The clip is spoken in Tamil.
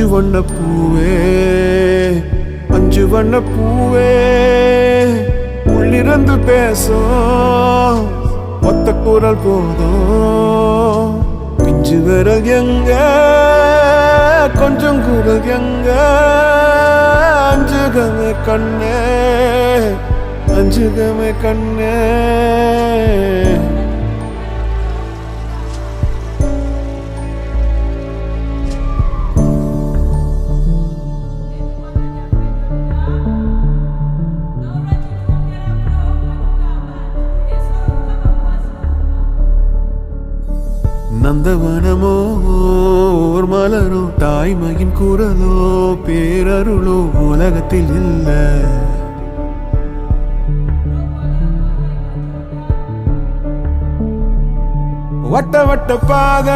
அஞ்சு வண்ண பூவே அஞ்சு வண்ண பூவே உள்ளிருந்து பேசும் ஒத்த குரல் போதும் பிஞ்சு விரல் எங்க கொஞ்சம் குரல் எங்க அஞ்சுகமே கண்ணே அஞ்சுகமே கண்ணே நந்தவனமோ ஓர் மலரோ தாய்மையின் குரலோ பேரருளோ உலகத்தில் இல்ல வட்ட வட்ட பாத